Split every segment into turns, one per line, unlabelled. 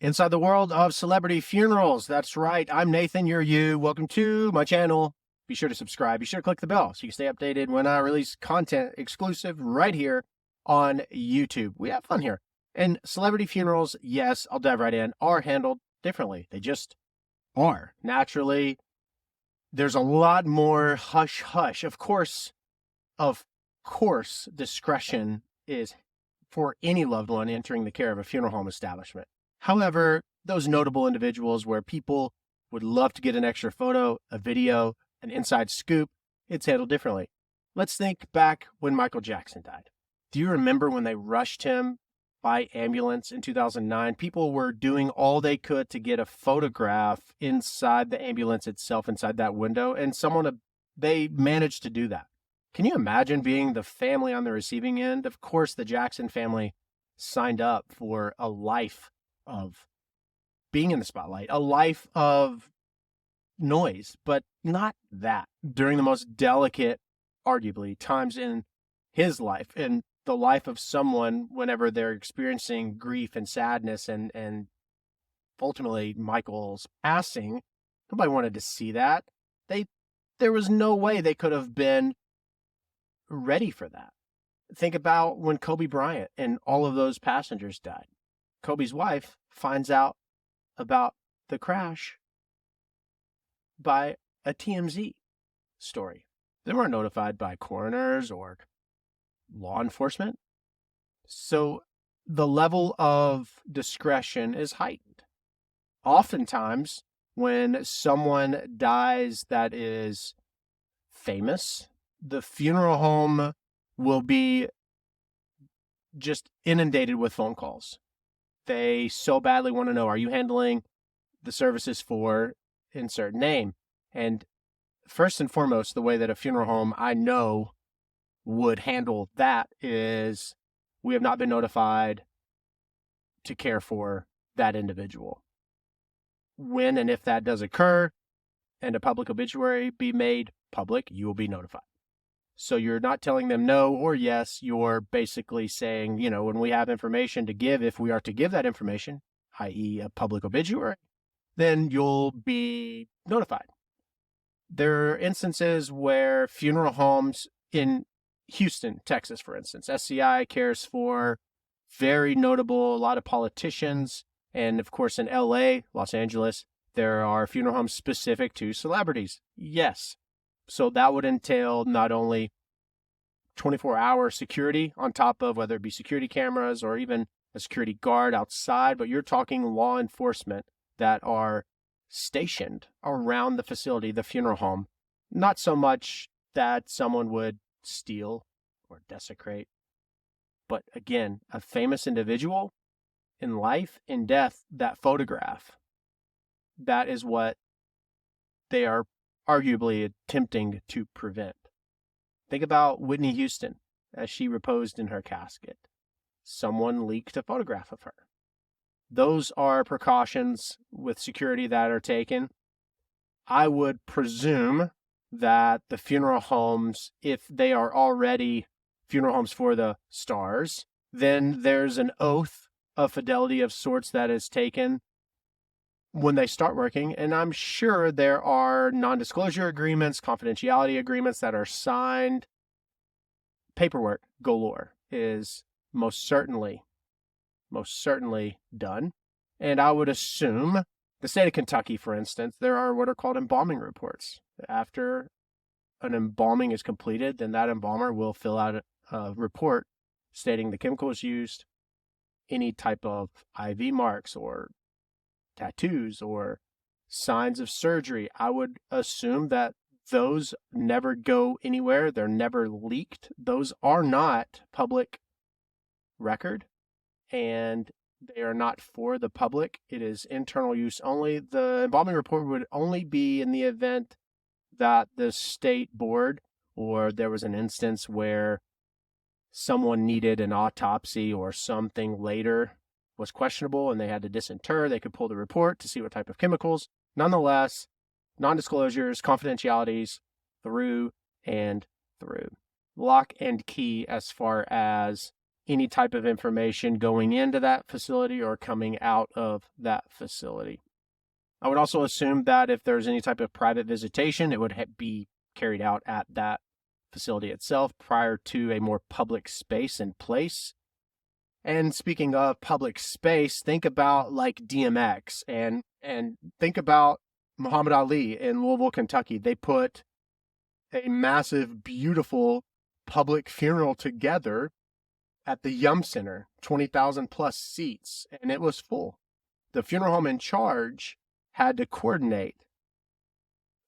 Inside the world of celebrity funerals. That's right. I'm Nathan. You're you. Welcome to my channel. Be sure to subscribe. Be sure to click the bell so you can stay updated when I release content exclusive right here on YouTube. We have fun here. And celebrity funerals, yes, I'll dive right in, are handled differently. They just are. Naturally, there's a lot more hush hush. Of course, discretion is for any loved one entering the care of a funeral home establishment. However, those notable individuals where people would love to get an extra photo, a video, an inside scoop, it's handled differently. Let's think back when Michael Jackson died. Do you remember when they rushed him by ambulance in 2009? People were doing all they could to get a photograph inside the ambulance itself, inside that window, and they managed to do that. Can you imagine being the family on the receiving end? Of course, the Jackson family signed up for a life of being in the spotlight, a life of noise, but not that. During the most delicate, arguably, times in his life, in the life of someone, whenever they're experiencing grief and sadness and ultimately Michael's passing, nobody wanted to see that. There was no way they could have been ready for that. Think about when Kobe Bryant and all of those passengers died. Kobe's wife finds out about the crash by a TMZ story. They weren't notified by coroners or law enforcement. So the level of discretion is heightened. Oftentimes, when someone dies that is famous, the funeral home will be just inundated with phone calls. They so badly want to know, are you handling the services for insert name? And first and foremost, the way that a funeral home I know would handle that is, we have not been notified to care for that individual. When and if that does occur and a public obituary be made public, you will be notified. So you're not telling them no or yes. You're basically saying, when we have information to give, if we are to give that information, i.e. a public obituary, then you'll be notified. There are instances where funeral homes in Houston, Texas, for instance, SCI cares for very notable, a lot of politicians. And of course, in LA, Los Angeles, there are funeral homes specific to celebrities. Yes. So that would entail not only 24-hour security on top of whether it be security cameras or even a security guard outside, but you're talking law enforcement that are stationed around the facility, the funeral home. Not so much that someone would steal or desecrate, but again, a famous individual in life, in death, that photograph, that is what they are arguably attempting to prevent. Think about Whitney Houston as she reposed in her casket. Someone leaked a photograph of her. Those are precautions with security that are taken. I would presume that the funeral homes, if they are already funeral homes for the stars, then there's an oath of fidelity of sorts that is taken when they start working. And I'm sure there are non-disclosure agreements, confidentiality agreements that are signed. Paperwork galore is most certainly done. And I would assume the state of Kentucky, for instance, there are what are called embalming reports. After an embalming is completed, then that embalmer will fill out a report stating the chemicals used, any type of IV marks or tattoos or signs of surgery. I would assume that those never go anywhere. They're never leaked. Those are not public record, and they are not for the public. It is internal use only. The embalming report would only be in the event that the state board, or there was an instance where someone needed an autopsy or something later was questionable and they had to disinter, they could pull the report to see what type of chemicals. Nonetheless, non-disclosures, confidentialities through and through. Lock and key as far as any type of information going into that facility or coming out of that facility. I would also assume that if there's any type of private visitation, it would be carried out at that facility itself prior to a more public space in place. And speaking of public space, think about like DMX and think about Muhammad Ali in Louisville, Kentucky. They put a massive, beautiful public funeral together at the Yum Center, 20,000 plus seats, and it was full. The funeral home in charge had to coordinate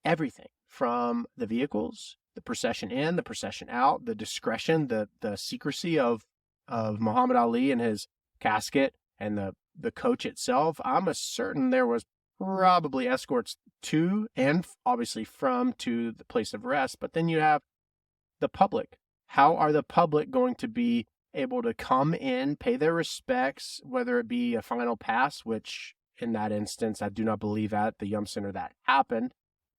everything from the vehicles, the procession in, the procession out, the discretion, the secrecy of Muhammad Ali and his casket and the coach itself. I'm certain there was probably escorts to and obviously from to the place of rest. But then you have the public. How are the public going to be able to come in, pay their respects, whether it be a final pass, which in that instance, I do not believe at the Yum Center that happened,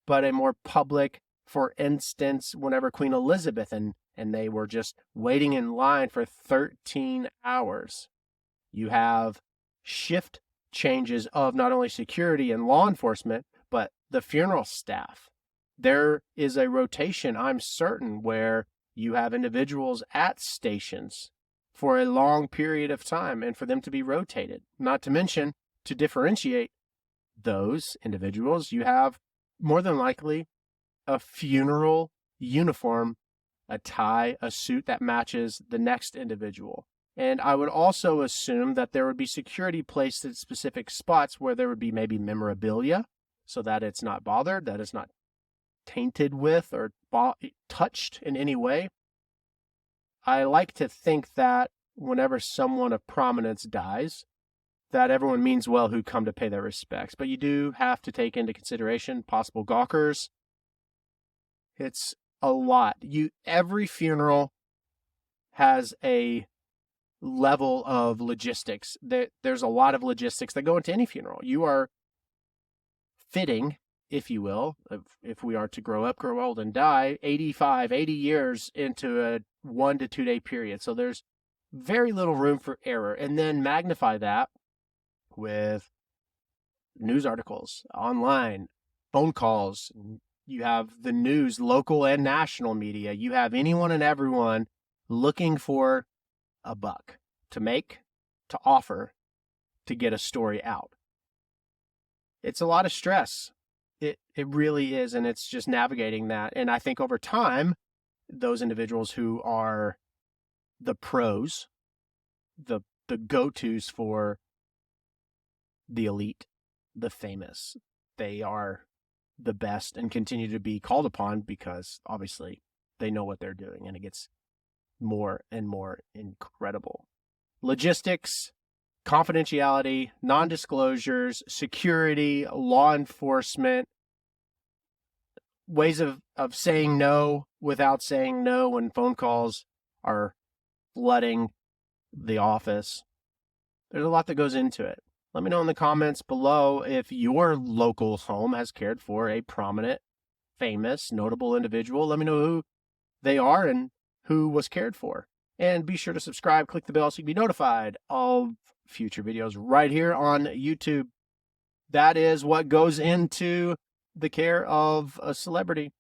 but a more public, for instance, whenever Queen Elizabeth and they were just waiting in line for 13 hours. You have shift changes of not only security and law enforcement, but the funeral staff. There is a rotation, I'm certain, where you have individuals at stations for a long period of time and for them to be rotated. Not to mention, to differentiate those individuals, you have more than likely a funeral uniform, a tie, a suit that matches the next individual. And I would also assume that there would be security placed at specific spots where there would be maybe memorabilia so that it's not bothered, that it's not tainted with or touched in any way. I like to think that whenever someone of prominence dies, that everyone means well who come to pay their respects. But you do have to take into consideration possible gawkers. It's a lot. Every funeral has a level of logistics. There's a lot of logistics that go into any funeral. You are fitting, if you will, if we are to grow up, grow old, and die 80 years into a 1 to 2 day period. So there's very little room for error. And then magnify that with news articles, online, phone calls. You have the news, local and national media. You have anyone and everyone looking for a buck to make, to offer, to get a story out. It's a lot of stress. It really is, and it's just navigating that. And I think over time, those individuals who are the pros, the go-tos for the elite, the famous, they are the best and continue to be called upon because obviously they know what they're doing, and it gets more and more incredible. Logistics, confidentiality, non-disclosures, security, law enforcement, ways of saying no without saying no when phone calls are flooding the office. There's a lot that goes into it. Let me know in the comments below if your local home has cared for a prominent, famous, notable individual. Let me know who they are and who was cared for. And be sure to subscribe, click the bell so you can be notified of future videos right here on YouTube. That is what goes into the care of a celebrity.